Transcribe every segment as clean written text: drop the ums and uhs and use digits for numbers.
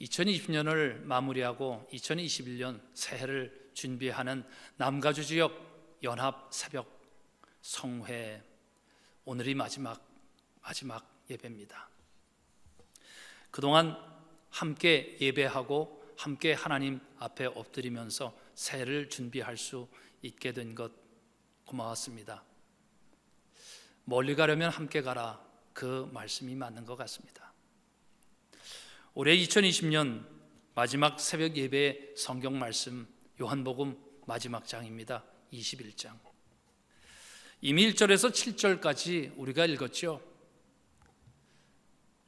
2020년을 마무리하고 2021년 새해를 준비하는 남가주 지역 연합 새벽 성회, 오늘이 마지막 예배입니다. 그동안 함께 예배하고 함께 하나님 앞에 엎드리면서 새해를 준비할 수 있게 된 것 고마웠습니다. 멀리 가려면 함께 가라, 그 말씀이 맞는 것 같습니다. 올해 2020년 마지막 새벽 예배의 성경 말씀 요한복음 마지막 장입니다. 21장. 이미 1절에서 7절까지 우리가 읽었죠.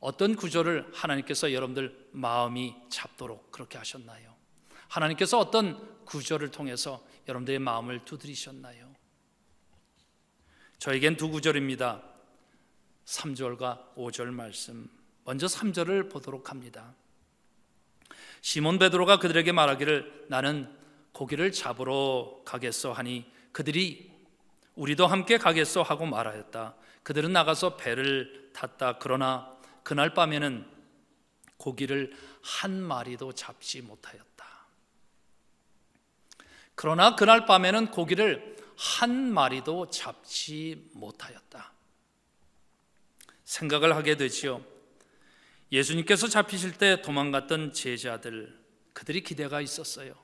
어떤 구절을 하나님께서 여러분들 마음이 잡도록 그렇게 하셨나요? 하나님께서 어떤 구절을 통해서 여러분들의 마음을 두드리셨나요? 저에겐 두 구절입니다. 3절과 5절 말씀. 먼저 3절을 보도록 합니다. 시몬 베드로가 그들에게 말하기를 나는 고기를 잡으러 가겠소 하니 그들이 우리도 함께 가겠소 하고 말하였다. 그들은 나가서 배를 탔다. 그러나 그날 밤에는 고기를 한 마리도 잡지 못하였다. 그러나 그날 밤에는 고기를 한 마리도 잡지 못하였다. 생각을 하게 되지요. 예수님께서 잡히실 때 도망갔던 제자들, 그들이 기대가 있었어요.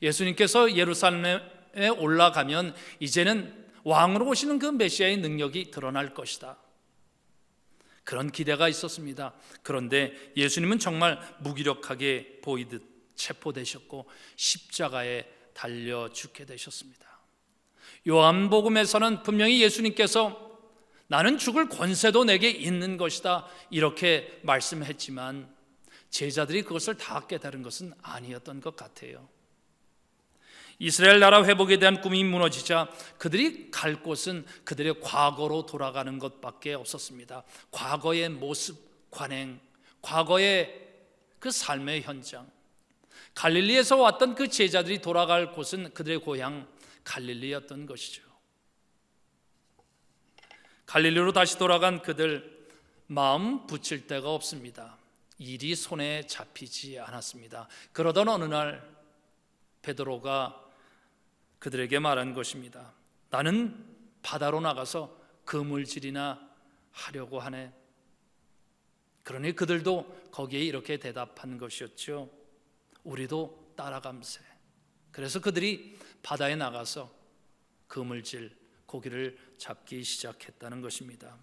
예수님께서 예루살렘에 올라가면 이제는 왕으로 오시는 그 메시아의 능력이 드러날 것이다. 그런 기대가 있었습니다. 그런데 예수님은 정말 무기력하게 보이듯 체포되셨고 십자가에 달려 죽게 되셨습니다. 요한복음에서는 분명히 예수님께서 나는 죽을 권세도 내게 있는 것이다 이렇게 말씀했지만 제자들이 그것을 다 깨달은 것은 아니었던 것 같아요. 이스라엘 나라 회복에 대한 꿈이 무너지자 그들이 갈 곳은 그들의 과거로 돌아가는 것밖에 없었습니다. 과거의 모습, 관행, 과거의 그 삶의 현장. 갈릴리에서 왔던 그 제자들이 돌아갈 곳은 그들의 고향 갈릴리였던 것이죠. 갈릴리로 다시 돌아간 그들, 마음 붙일 데가 없습니다. 일이 손에 잡히지 않았습니다. 그러던 어느 날 베드로가 그들에게 말한 것입니다. 나는 바다로 나가서 그물질이나 하려고 하네. 그러니 그들도 거기에 이렇게 대답한 것이었죠. 우리도 따라감세. 그래서 그들이 바다에 나가서 그물질, 고기를 잡기 시작했다는 것입니다.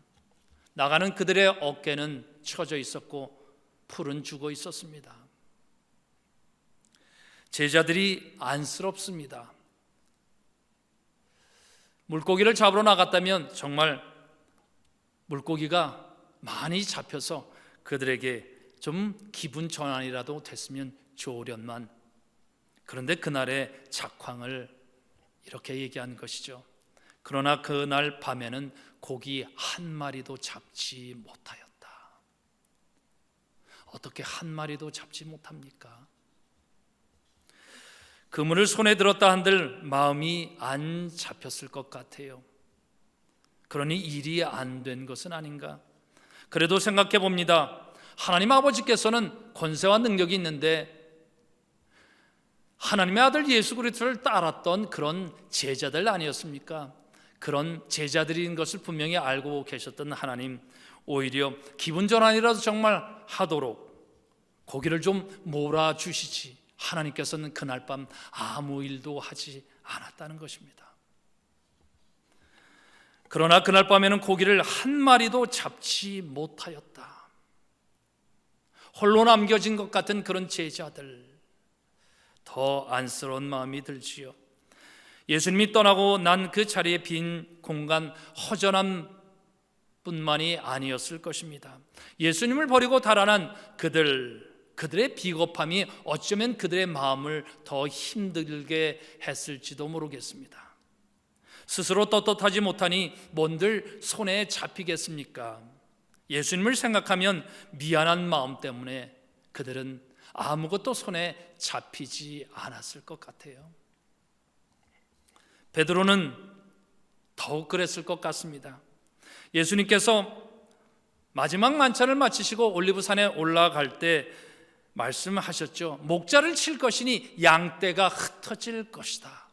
나가는 그들의 어깨는 처져 있었고 풀은 죽어 있었습니다. 제자들이 안쓰럽습니다. 물고기를 잡으러 나갔다면 정말 물고기가 많이 잡혀서 그들에게 좀 기분 전환이라도 됐으면 좋으련만. 그런데 그날의 작황을 이렇게 얘기한 것이죠. 그러나 그날 밤에는 고기 한 마리도 잡지 못하였다. 어떻게 한 마리도 잡지 못합니까? 그물을 손에 들었다 한들 마음이 안 잡혔을 것 같아요. 그러니 일이 안 된 것은 아닌가? 그래도 생각해 봅니다. 하나님 아버지께서는 권세와 능력이 있는데 하나님의 아들 예수 그리스도를 따랐던 그런 제자들 아니었습니까? 그런 제자들인 것을 분명히 알고 계셨던 하나님, 오히려 기분 전환이라도 정말 하도록 고기를 좀 몰아주시지 하나님께서는 그날 밤 아무 일도 하지 않았다는 것입니다. 그러나 그날 밤에는 고기를 한 마리도 잡지 못하였다. 홀로 남겨진 것 같은 그런 제자들, 더 안쓰러운 마음이 들지요. 예수님이 떠나고 난 그 자리에 빈 공간, 허전함 뿐만이 아니었을 것입니다. 예수님을 버리고 달아난 그들의 비겁함이 어쩌면 그들의 마음을 더 힘들게 했을지도 모르겠습니다. 스스로 떳떳하지 못하니 뭔들 손에 잡히겠습니까? 예수님을 생각하면 미안한 마음 때문에 그들은 아무것도 손에 잡히지 않았을 것 같아요. 베드로는 더욱 그랬을 것 같습니다. 예수님께서 마지막 만찬을 마치시고 올리브산에 올라갈 때 말씀하셨죠. 목자를 칠 것이니 양떼가 흩어질 것이다.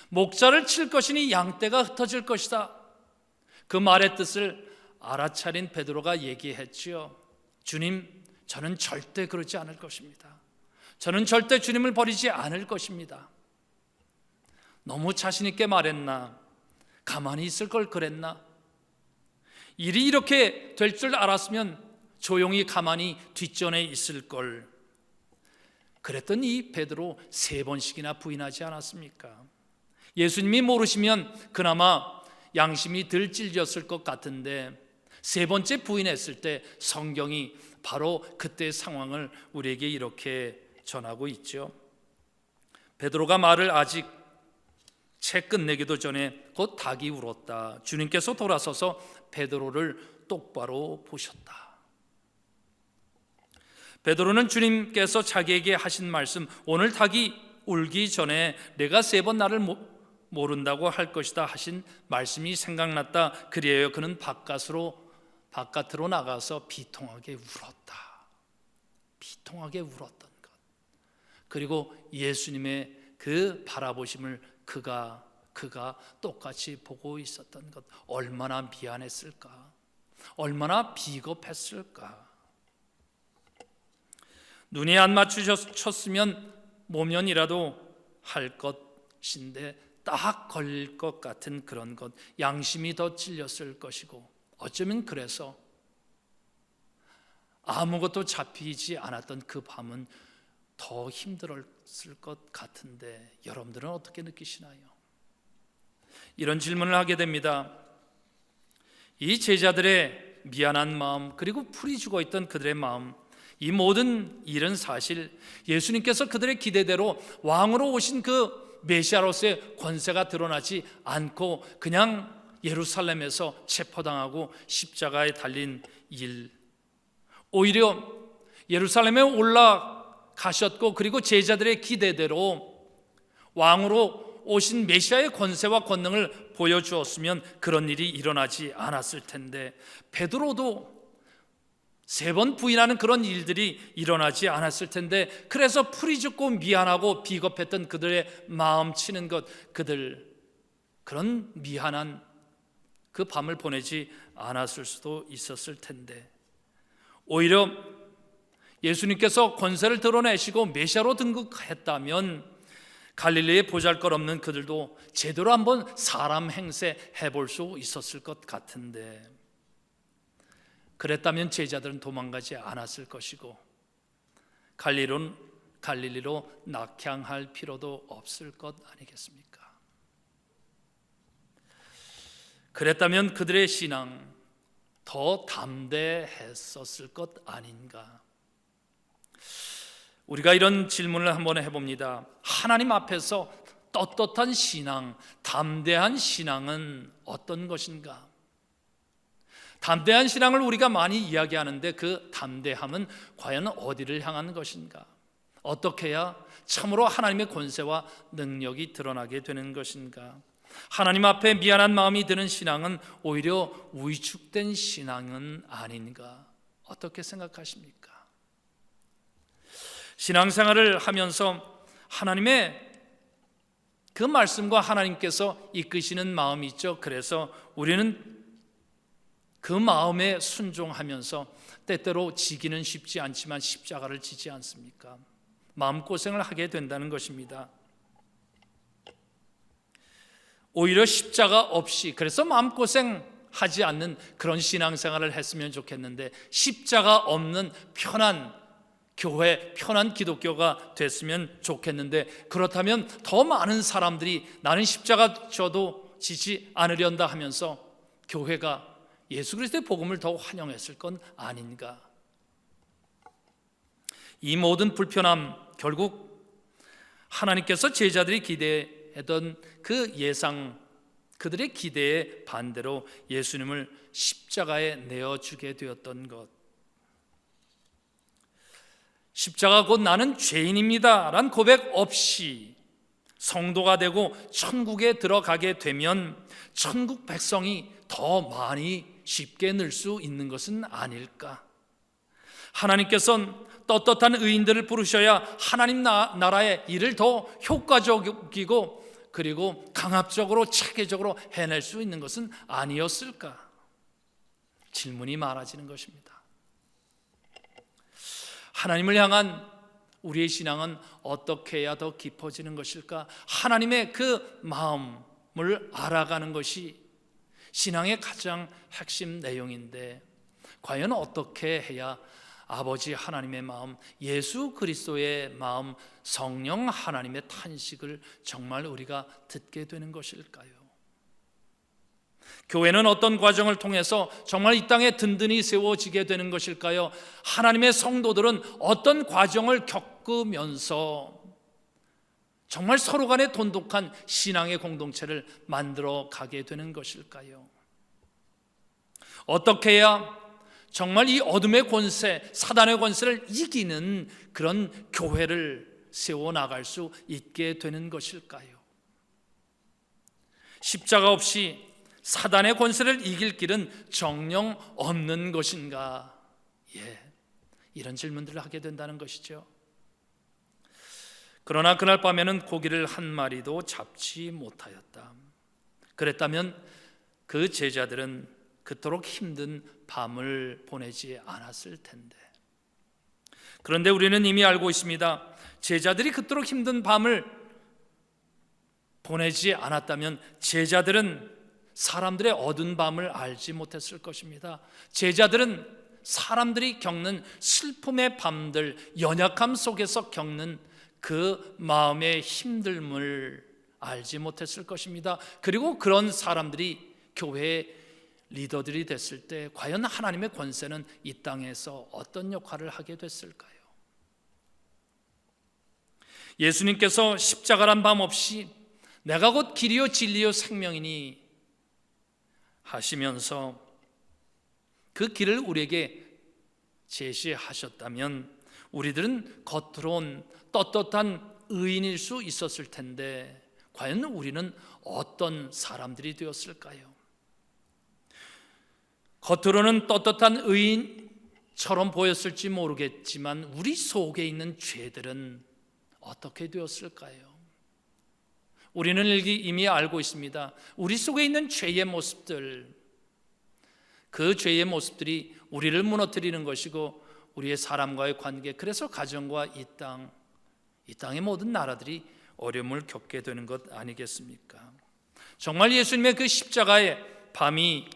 목자를 칠 것이니 양떼가 흩어질 것이다. 그 말의 뜻을 알아차린 베드로가 얘기했지요. 주님, 저는 절대 그러지 않을 것입니다. 저는 절대 주님을 버리지 않을 것입니다. 너무 자신 있게 말했나? 가만히 있을 걸 그랬나? 일이 이렇게 될 줄 알았으면 조용히 가만히 뒷전에 있을 걸. 그랬던 이 베드로 3번씩이나 부인하지 않았습니까? 예수님이 모르시면 그나마 양심이 덜 찔렸을 것 같은데 3번째 부인했을 때 성경이 바로 그때의 상황을 우리에게 이렇게 전하고 있죠. 베드로가 말을 아직 채 끝내기도 전에 곧 닭이 울었다. 주님께서 돌아서서 베드로를 똑바로 보셨다. 베드로는 주님께서 자기에게 하신 말씀, 오늘 닭이 울기 전에 내가 3번 나를 모른다고 할 것이다 하신 말씀이 생각났다. 그리하여 그는 바깥으로 나가서 비통하게 울었다. 비통하게 울었던 것. 그리고 예수님의 그 바라보심을 그가 똑같이 보고 있었던 것. 얼마나 미안했을까? 얼마나 비겁했을까? 눈이 안 맞추셨으면 모면이라도 할 것인데 딱 걸릴 것 같은 그런 것, 양심이 더 찔렸을 것이고, 어쩌면 그래서 아무것도 잡히지 않았던 그 밤은 더 힘들었을 것 같은데 여러분들은 어떻게 느끼시나요? 이런 질문을 하게 됩니다. 이 제자들의 미안한 마음, 그리고 풀이 죽어 있던 그들의 마음, 이 모든 일은 사실 예수님께서 그들의 기대대로 왕으로 오신 그 메시아로서의 권세가 드러나지 않고 그냥 예루살렘에서 체포당하고 십자가에 달린 일, 오히려 예루살렘에 올라가셨고 그리고 제자들의 기대대로 왕으로 오신 메시아의 권세와 권능을 보여주었으면 그런 일이 일어나지 않았을 텐데, 베드로도 3번 부인하는 그런 일들이 일어나지 않았을 텐데, 그래서 풀이 죽고 미안하고 비겁했던 그들의 마음 치는 것, 그런 미안한 그 밤을 보내지 않았을 수도 있었을 텐데, 오히려 예수님께서 권세를 드러내시고 메시아로 등극했다면 갈릴리에 보잘것없는 그들도 제대로 한번 사람 행세 해볼 수 있었을 것 같은데, 그랬다면 제자들은 도망가지 않았을 것이고 갈릴리로 낙향할 필요도 없을 것 아니겠습니까? 그랬다면 그들의 신앙 더 담대했었을 것 아닌가? 우리가 이런 질문을 한번 해봅니다. 하나님 앞에서 떳떳한 신앙, 담대한 신앙은 어떤 것인가? 담대한 신앙을 우리가 많이 이야기하는데 그 담대함은 과연 어디를 향한 것인가? 어떻게 해야 참으로 하나님의 권세와 능력이 드러나게 되는 것인가? 하나님 앞에 미안한 마음이 드는 신앙은 오히려 위축된 신앙은 아닌가? 어떻게 생각하십니까? 신앙생활을 하면서 하나님의 그 말씀과 하나님께서 이끄시는 마음이 있죠. 그래서 우리는 그 마음에 순종하면서 때때로 지기는 쉽지 않지만 십자가를 지지 않습니까? 마음고생을 하게 된다는 것입니다. 오히려 십자가 없이, 그래서 마음고생하지 않는 그런 신앙생활을 했으면 좋겠는데, 십자가 없는 편한 교회, 편한 기독교가 됐으면 좋겠는데, 그렇다면 더 많은 사람들이 나는 십자가 져도 지지 않으련다 하면서 교회가 예수 그리스도의 복음을 더 환영했을 건 아닌가? 이 모든 불편함, 결국 하나님께서 제자들이 기대했던 그 예상, 그들의 기대에 반대로 예수님을 십자가에 내어주게 되었던 것. 십자가 곧 나는 죄인입니다 라는 고백 없이 성도가 되고 천국에 들어가게 되면 천국 백성이 더 많이 쉽게 늘 수 있는 것은 아닐까? 하나님께서는 떳떳한 의인들을 부르셔야 하나님 나라의 일을 더 효과적이고 그리고 강압적으로 체계적으로 해낼 수 있는 것은 아니었을까? 질문이 많아지는 것입니다. 하나님을 향한 우리의 신앙은 어떻게 해야 더 깊어지는 것일까? 하나님의 그 마음을 알아가는 것이 신앙의 가장 핵심 내용인데, 과연 어떻게 해야 아버지 하나님의 마음, 예수 그리스도의 마음, 성령 하나님의 탄식을 정말 우리가 듣게 되는 것일까요? 교회는 어떤 과정을 통해서 정말 이 땅에 든든히 세워지게 되는 것일까요? 하나님의 성도들은 어떤 과정을 겪으면서 정말 서로 간에 돈독한 신앙의 공동체를 만들어 가게 되는 것일까요? 어떻게 해야 정말 이 어둠의 권세, 사단의 권세를 이기는 그런 교회를 세워나갈 수 있게 되는 것일까요? 십자가 없이 사단의 권세를 이길 길은 정령 없는 것인가? 이런 질문들을 하게 된다는 것이죠. 그러나 그날 밤에는 고기를 한 마리도 잡지 못하였다. 그랬다면 그 제자들은 그토록 힘든 밤을 보내지 않았을 텐데. 그런데 우리는 이미 알고 있습니다. 제자들이 그토록 힘든 밤을 보내지 않았다면 제자들은 사람들의 어두운 밤을 알지 못했을 것입니다. 제자들은 사람들이 겪는 슬픔의 밤들, 연약함 속에서 겪는 그 마음의 힘듦을 알지 못했을 것입니다. 그리고 그런 사람들이 교회의 리더들이 됐을 때 과연 하나님의 권세는 이 땅에서 어떤 역할을 하게 됐을까요? 예수님께서 십자가란 밤 없이 내가 곧 길이요 진리요 생명이니 하시면서 그 길을 우리에게 제시하셨다면 우리들은 겉으론 떳떳한 의인일 수 있었을 텐데 과연 우리는 어떤 사람들이 되었을까요? 겉으로는 떳떳한 의인처럼 보였을지 모르겠지만 우리 속에 있는 죄들은 어떻게 되었을까요? 우리는 이미 알고 있습니다. 우리 속에 있는 죄의 모습들, 그 죄의 모습들이 우리를 무너뜨리는 것이고 우리의 사람과의 관계, 그래서 가정과 이 땅의 모든 나라들이 어려움을 겪게 되는 것 아니겠습니까? 정말 예수님의 그 십자가의 밤이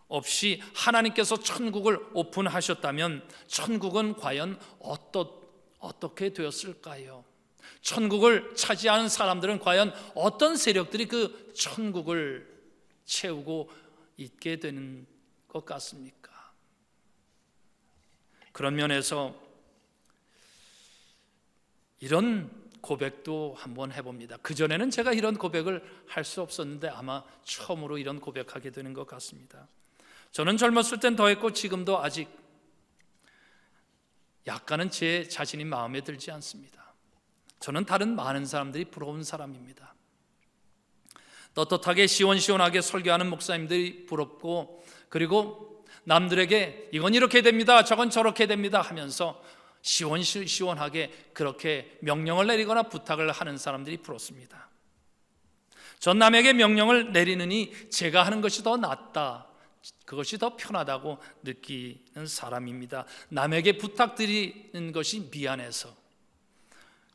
없이 하나님께서 천국을 오픈하셨다면 천국은 과연 어떻게 되었을까요? 천국을 차지하는 사람들은 과연 어떤 세력들이 그 천국을 채우고 있게 되는 것 같습니까? 그런 면에서 이런 고백도 한번 해봅니다. 그전에는 제가 이런 고백을 할 수 없었는데 아마 처음으로 이런 고백하게 되는 것 같습니다. 저는 젊었을 땐 더했고 지금도 아직 약간은 제 자신이 마음에 들지 않습니다. 저는 다른 많은 사람들이 부러운 사람입니다. 떳떳하게 시원시원하게 설교하는 목사님들이 부럽고, 그리고 남들에게 이건 이렇게 됩니다, 저건 저렇게 됩니다 하면서 시원시원하게 그렇게 명령을 내리거나 부탁을 하는 사람들이 부럽습니다. 전 남에게 명령을 내리느니 제가 하는 것이 더 낫다, 그것이 더 편하다고 느끼는 사람입니다. 남에게 부탁드리는 것이 미안해서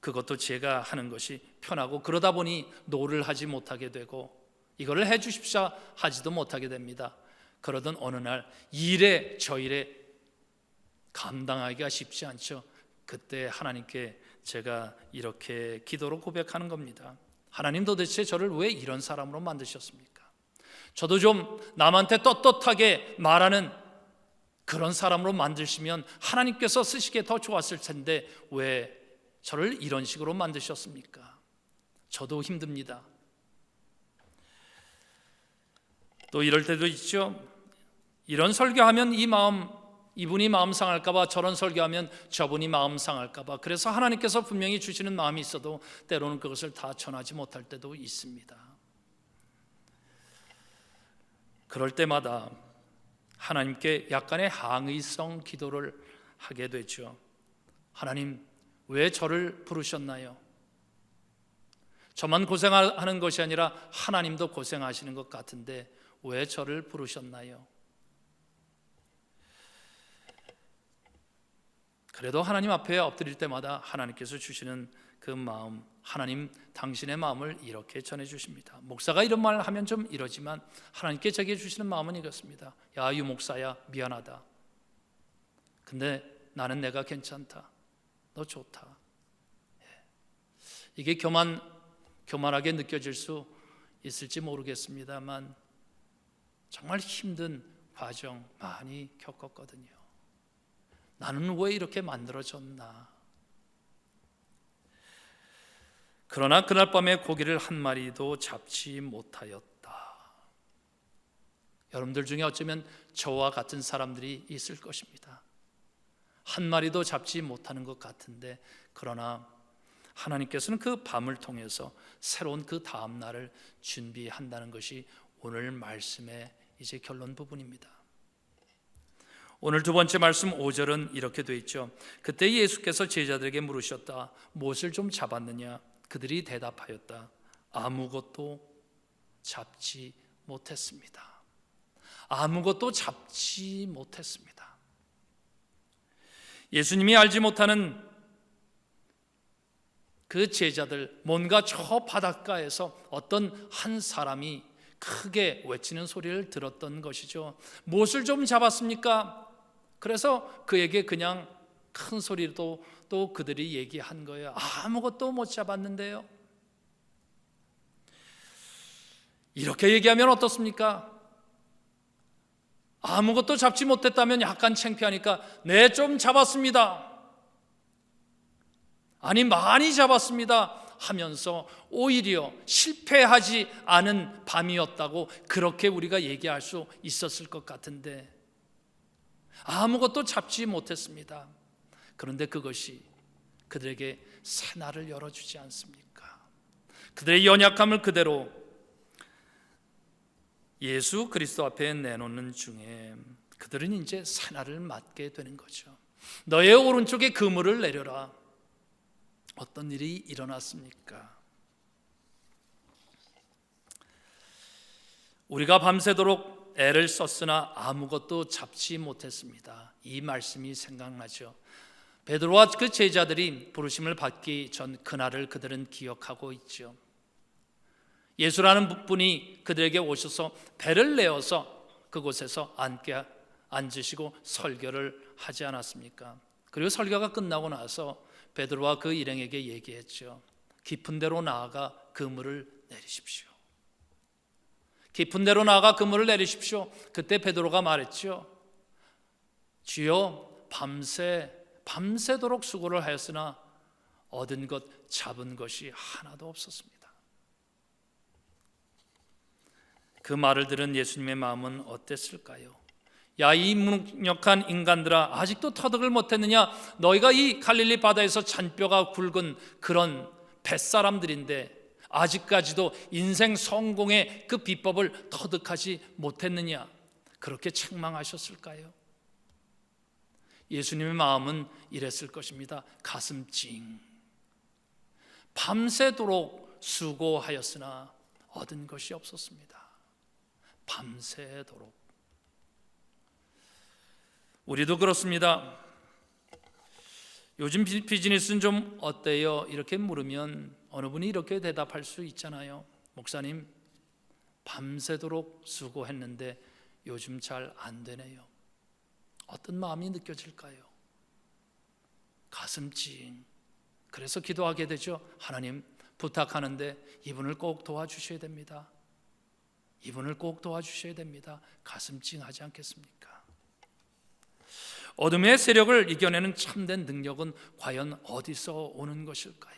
그것도 제가 하는 것이 편하고, 그러다 보니 노를 하지 못하게 되고 이거를 해 주십시오 하지도 못하게 됩니다. 그러던 어느 날 일에 저 일에 감당하기가 쉽지 않죠. 그때 하나님께 제가 이렇게 기도로 고백하는 겁니다. 하나님, 도대체 저를 왜 이런 사람으로 만드셨습니까? 저도 좀 남한테 떳떳하게 말하는 그런 사람으로 만드시면 하나님께서 쓰시기에 더 좋았을 텐데 왜 저를 이런 식으로 만드셨습니까? 저도 힘듭니다. 또 이럴 때도 있죠. 이런 설교하면 이분이 마음 상할까 봐, 저런 설교하면 저분이 마음 상할까 봐, 그래서 하나님께서 분명히 주시는 마음이 있어도 때로는 그것을 다 전하지 못할 때도 있습니다. 그럴 때마다 하나님께 약간의 항의성 기도를 하게 되죠. 하나님, 왜 저를 부르셨나요? 저만 고생하는 것이 아니라 하나님도 고생하시는 것 같은데 왜 저를 부르셨나요? 그래도 하나님 앞에 엎드릴 때마다 하나님께서 주시는 그 마음, 하나님 당신의 마음을 이렇게 전해주십니다. 목사가 이런 말을 하면 좀 이러지만 하나님께 제게 주시는 마음은 이렇습니다. 야, 유 목사야, 미안하다. 근데 나는 내가 괜찮다. 너 좋다. 이게 교만하게 느껴질 수 있을지 모르겠습니다만 정말 힘든 과정 많이 겪었거든요. 나는 왜 이렇게 만들어졌나? 그러나 그날 밤에 고기를 한 마리도 잡지 못하였다. 여러분들 중에 어쩌면 저와 같은 사람들이 있을 것입니다. 한 마리도 잡지 못하는 것 같은데, 그러나 하나님께서는 그 밤을 통해서 새로운 그 다음 날을 준비한다는 것이 오늘 말씀의 이제 결론 부분입니다. 오늘 두 번째 말씀 5절은 이렇게 돼 있죠. 그때 예수께서 제자들에게 물으셨다. 무엇을 좀 잡았느냐? 그들이 대답하였다. 아무것도 잡지 못했습니다. 아무것도 잡지 못했습니다. 예수님이 알지 못하는 그 제자들, 뭔가 저 바닷가에서 어떤 한 사람이 크게 외치는 소리를 들었던 것이죠. 무엇을 좀 잡았습니까? 그래서 그에게 그냥 큰 소리로 또 그들이 얘기한 거예요. 아무것도 못 잡았는데요. 이렇게 얘기하면 어떻습니까? 아무것도 잡지 못했다면 약간 창피하니까 네, 좀 잡았습니다. 아니, 많이 잡았습니다 하면서 오히려 실패하지 않은 밤이었다고 그렇게 우리가 얘기할 수 있었을 것 같은데 아무것도 잡지 못했습니다. 그런데 그것이 그들에게 새날을 열어주지 않습니까? 그들의 연약함을 그대로 예수 그리스도 앞에 내놓는 중에 그들은 이제 새날을 맞게 되는 거죠. 너의 오른쪽에 그물을 내려라. 어떤 일이 일어났습니까? 우리가 밤새도록 애를 썼으나 아무것도 잡지 못했습니다. 이 말씀이 생각나죠. 베드로와 그 제자들이 부르심을 받기 전 그날을 그들은 기억하고 있죠. 예수라는 분이 그들에게 오셔서 배를 내어서 그곳에서 앉으시고 설교를 하지 않았습니까? 그리고 설교가 끝나고 나서 베드로와 그 일행에게 얘기했죠. 깊은 데로 나아가 그물을 내리십시오. 깊은 데로 나아가 그물을 내리십시오. 그때 베드로가 말했죠. 주여, 밤새도록 수고를 하였으나 얻은 것, 잡은 것이 하나도 없었습니다. 그 말을 들은 예수님의 마음은 어땠을까요? 야, 이 무능력한 인간들아, 아직도 터득을 못했느냐? 너희가 이 갈릴리 바다에서 잔뼈가 굵은 그런 뱃사람들인데 아직까지도 인생 성공의 그 비법을 터득하지 못했느냐? 그렇게 책망하셨을까요? 예수님의 마음은 이랬을 것입니다. 가슴 찡. 밤새도록 수고하였으나 얻은 것이 없었습니다. 밤새도록. 우리도 그렇습니다. 요즘 비즈니스는 좀 어때요? 이렇게 물으면 어느 분이 이렇게 대답할 수 있잖아요. 목사님, 밤새도록 수고했는데 요즘 잘 안 되네요. 어떤 마음이 느껴질까요? 가슴 찡. 그래서 기도하게 되죠. 하나님, 부탁하는데 이분을 꼭 도와주셔야 됩니다. 이분을 꼭 도와주셔야 됩니다. 가슴 찡하지 않겠습니까? 어둠의 세력을 이겨내는 참된 능력은 과연 어디서 오는 것일까요?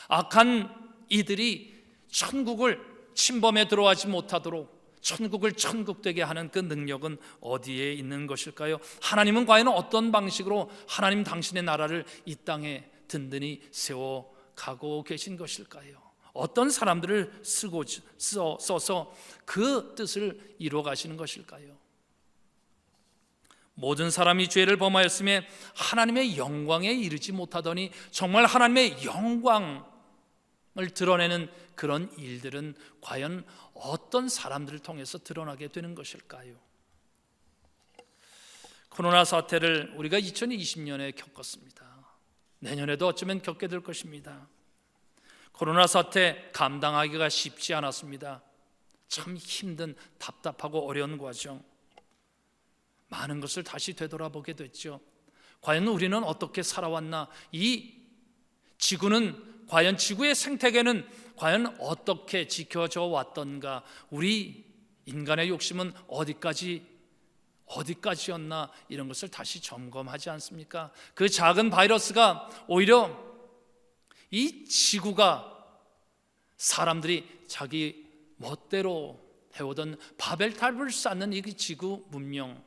악한 이들이 천국을 침범해 들어가지 못하도록 천국을 천국되게 하는 그 능력은 어디에 있는 것일까요? 하나님은 과연 어떤 방식으로 하나님 당신의 나라를 이 땅에 든든히 세워가고 계신 것일까요? 어떤 사람들을 써서 그 뜻을 이루어 가시는 것일까요? 모든 사람이 죄를 범하였음에 하나님의 영광에 이르지 못하더니 정말 하나님의 영광을 드러내는 그런 일들은 과연 어떤 사람들을 통해서 드러나게 되는 것일까요? 코로나 사태를 우리가 2020년에 겪었습니다. 내년에도 어쩌면 겪게 될 것입니다. 코로나 사태 감당하기가 쉽지 않았습니다. 참 힘든, 답답하고 어려운 과정, 많은 것을 다시 되돌아보게 됐죠. 과연 우리는 어떻게 살아왔나? 이 지구는, 과연 지구의 생태계는 과연 어떻게 지켜져 왔던가? 우리 인간의 욕심은 어디까지였나? 이런 것을 다시 점검하지 않습니까? 그 작은 바이러스가 오히려 이 지구가 사람들이 자기 멋대로 해오던 바벨탑을 쌓는 이 지구 문명,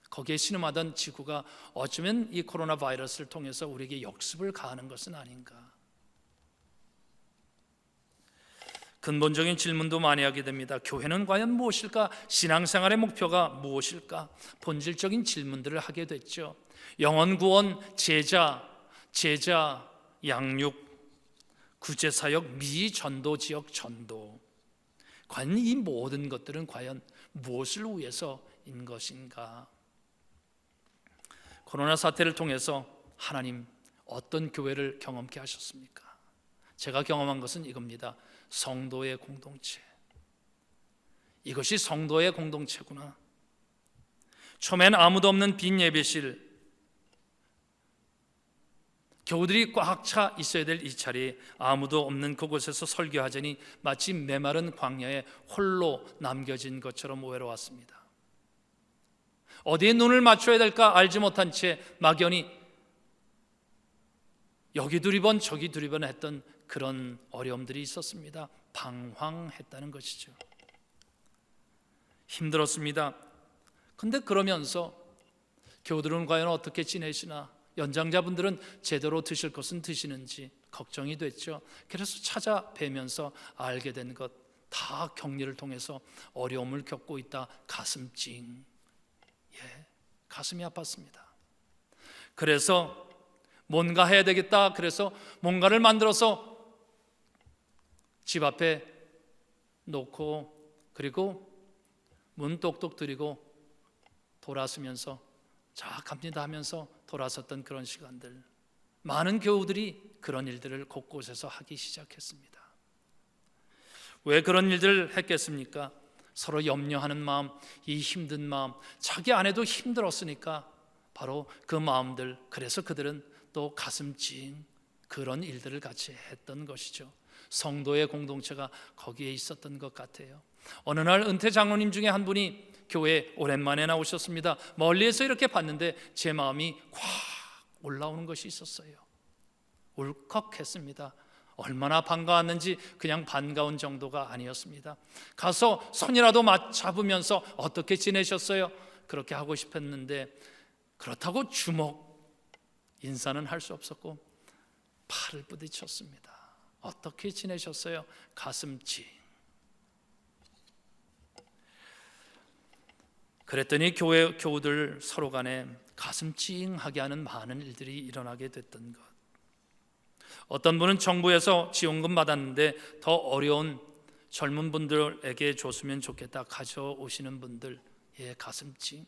거기에 신음하던 지구가 어쩌면 이 코로나 바이러스를 통해서 우리에게 역습을 가하는 것은 아닌가. 근본적인 질문도 많이 하게 됩니다. 교회는 과연 무엇일까? 신앙생활의 목표가 무엇일까? 본질적인 질문들을 하게 됐죠. 영혼 구원, 제자 양육, 구제사역, 미전도 지역 전도. 과연 이 모든 것들은 과연 무엇을 위해서인 것인가? 코로나 사태를 통해서 하나님 어떤 교회를 경험케 하셨습니까? 제가 경험한 것은 이겁니다. 성도의 공동체. 이것이 성도의 공동체구나. 처음엔 아무도 없는 빈 예배실, 교우들이 꽉 차 있어야 될 이 자리에 아무도 없는 그곳에서 설교하자니 마치 메마른 광야에 홀로 남겨진 것처럼 외로웠습니다. 어디에 눈을 맞춰야 될까 알지 못한 채 막연히 여기 두리번 저기 두리번 했던 그런 어려움들이 있었습니다. 방황했다는 것이죠. 힘들었습니다. 근데 그러면서 교우들은 과연 어떻게 지내시나, 연장자분들은 제대로 드실 것은 드시는지 걱정이 됐죠. 그래서 찾아뵈면서 알게 된 것, 다 격리를 통해서 어려움을 겪고 있다. 가슴 찡, 가슴이 아팠습니다. 그래서 뭔가 해야 되겠다. 그래서 뭔가를 만들어서 집 앞에 놓고, 그리고 문 똑똑 들이고 돌아서면서 자 갑니다 하면서 돌아섰던 그런 시간들, 많은 교우들이 그런 일들을 곳곳에서 하기 시작했습니다. 왜 그런 일들을 했겠습니까? 서로 염려하는 마음, 이 힘든 마음, 자기 안에도 힘들었으니까 바로 그 마음들, 그래서 그들은 또 가슴 찡 그런 일들을 같이 했던 것이죠. 성도의 공동체가 거기에 있었던 것 같아요. 어느 날 은퇴 장로님 중에 한 분이 교회에 오랜만에 나오셨습니다. 멀리에서 이렇게 봤는데 제 마음이 콱 올라오는 것이 있었어요. 울컥했습니다. 얼마나 반가웠는지 그냥 반가운 정도가 아니었습니다. 가서 손이라도 잡으면서 어떻게 지내셨어요? 그렇게 하고 싶었는데 그렇다고 주먹 인사는 할 수 없었고 팔을 부딪혔습니다. 어떻게 지내셨어요? 가슴 찡. 그랬더니 교우들 서로 간에 가슴 찡하게 하는 많은 일들이 일어나게 됐던 것. 어떤 분은 정부에서 지원금 받았는데 더 어려운 젊은 분들에게 줬으면 좋겠다 가져오시는 분들, 가슴 찡.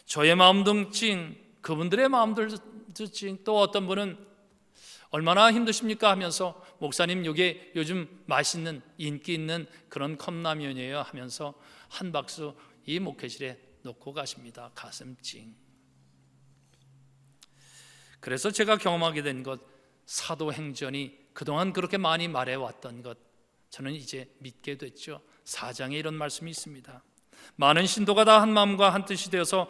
저의 마음도 찡, 그분들의 마음들도 찡. 또 어떤 분은 얼마나 힘드십니까 하면서 목사님 이게 요즘 맛있는 인기 있는 그런 컵라면이에요 하면서 한 박스 이 목회실에 놓고 가십니다. 가슴 찡. 그래서 제가 경험하게 된 것, 사도행전이 그동안 그렇게 많이 말해왔던 것, 저는 이제 믿게 됐죠. 4장에 이런 말씀이 있습니다. 많은 신도가 다 한 마음과 한 뜻이 되어서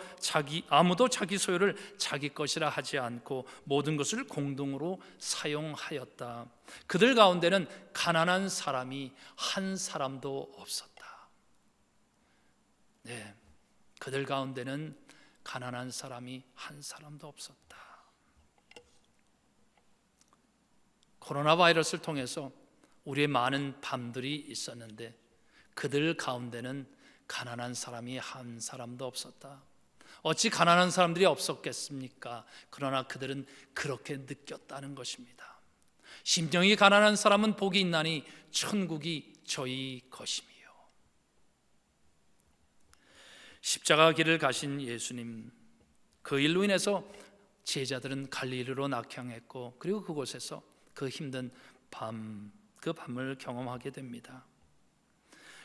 아무도 자기 소유를 자기 것이라 하지 않고 모든 것을 공동으로 사용하였다. 그들 가운데는 가난한 사람이 한 사람도 없었다. 네, 그들 가운데는 가난한 사람이 한 사람도 없었다. 코로나 바이러스를 통해서 우리의 많은 밤들이 있었는데 그들 가운데는 가난한 사람이 한 사람도 없었다. 어찌 가난한 사람들이 없었겠습니까? 그러나 그들은 그렇게 느꼈다는 것입니다. 심령이 가난한 사람은 복이 있나니 천국이 저희 것임이요. 십자가 길을 가신 예수님, 그 일로 인해서 제자들은 갈릴리로 낙향했고, 그리고 그곳에서 그 힘든 그 밤을 경험하게 됩니다.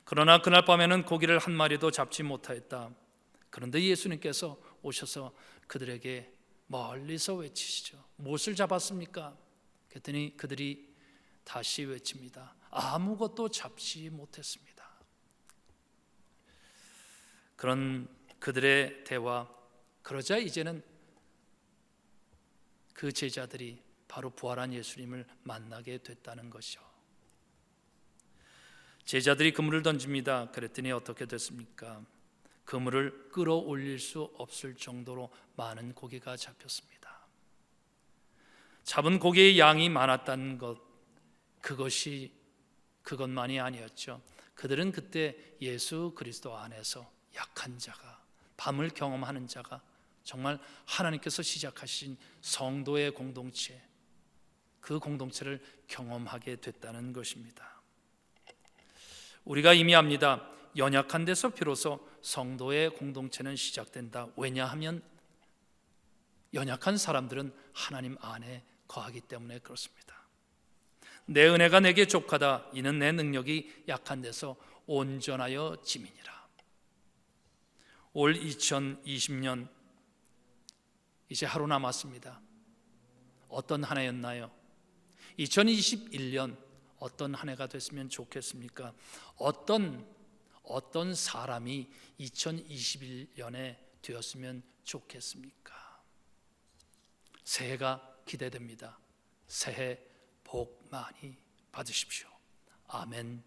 그러나 그날 밤에는 고기를 한 마리도 잡지 못하였다. 그런데 예수님께서 오셔서 그들에게 멀리서 외치시죠. 무엇을 잡았습니까? 그랬더니 그들이 다시 외칩니다. 아무것도 잡지 못했습니다. 그런 그들의 대화, 그러자 이제는 그 제자들이 바로 부활한 예수님을 만나게 됐다는 것이죠. 제자들이 그물을 던집니다. 그랬더니 어떻게 됐습니까? 그물을 끌어올릴 수 없을 정도로 많은 고기가 잡혔습니다. 잡은 고기의 양이 많았다는 것, 그것만이 아니었죠. 그들은 그때 예수 그리스도 안에서 약한 자가, 밤을 경험하는 자가, 정말 하나님께서 시작하신 성도의 공동체, 그 공동체를 경험하게 됐다는 것입니다. 우리가 이미 압니다. 연약한 데서 비로소 성도의 공동체는 시작된다. 왜냐하면 연약한 사람들은 하나님 안에 거하기 때문에 그렇습니다. 내 은혜가 내게 족하다. 이는 내 능력이 약한 데서 온전하여 짐이니라. 올 2020년 이제 하루 남았습니다. 어떤 한 해였나요? 2021년 어떤 한 해가 됐으면 좋겠습니까? 어떤 사람이 2021년에 되었으면 좋겠습니까? 새해가 기대됩니다. 새해 복 많이 받으십시오. 아멘.